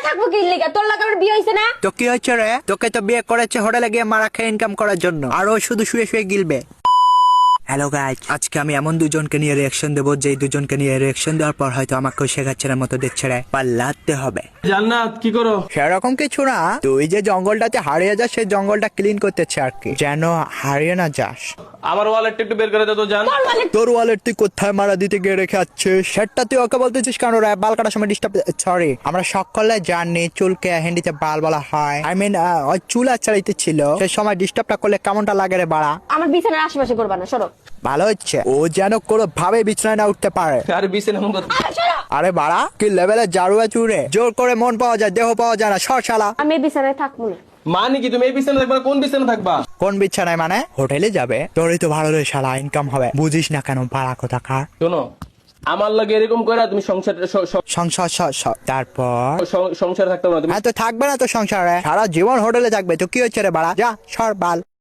থাকবো কি লিগা? তোর লাগা আমার বিয়ে হইছে না? তো কি হচ্ছে রে? তোকে তো বিয়ে করেছে হোটেলে গিয়ে মারা খেয়ে ইনকাম করার জন্য, আর ও শুধু শুয়ে শুয়ে গিলবে। হ্যালো গাইজ, আজকে আমি এমন দুজনকে নিয়ে রিয়াকশন দেবো যে দুজনকে নিয়ে রিয়াকশন দেওয়ার পর হয়তো আমাকেও শেখাচ্ছের মতো দেখছে রে, পাল্লাতে হবে। জান্নাত কি করো? সেরকম কিছু না, তুই যে জঙ্গলটাতে হারিয়ে যাস সেই জঙ্গলটা ক্লিন করতেছে আর কি, যেন হারিয়ে না যাস। আমার ওয়ালেটটা একটু বের করে দে তো জান। তোর ওয়ালেট তুই কোথায় মারা দিতে গিয়ে রেখে আসছিস? সেটা তুই ওকে বলতেছিস কেন রে? বাল কাটার সময় ডিস্টার্ব, সরি, আমরা সকলে জানি চুলকে হিন্দিতে বাল বলা হয়। আই মিন ওই চুল আছড়াইতে ছিল, সেই সময় ডিস্টার্বটা করলে কেমনটা লাগে রে বাড়া? আমার বিছানার আশেপাশে করবা না, সরো। ভালো হচ্ছে, ও যেন কোনো ভাবে বিছানায় না উঠতে পারে। আর বিছানা এমন কথা। আরে বাড়া, কি লেভেলের জারুয়া চুরে, জোর করে মন পাওয়া যায় দেহ পাওয়া যায় না, সর শালা। আমি এই বিছানায় থাকবো না। মানে কি তুমি এই বিছানা থাকবা? কোন বিছানা থাকবা? কোন বিছানায় মানে? হোটেলে যাবে? তোরই তো ভালো রে শালা, ইনকাম হবে, বুঝিস না কেন বাড়া কথা খা। শোনো, আমার লাগে এরকম করে তুমি সংসার তারপর সংসার থাকতে পারো না তুমি। হ্যাঁ তো থাকবে না তো সংসারে, সারা জীবন হোটেলে থাকবে তো কি হচ্ছে রে বাড়া? যা সর বাল।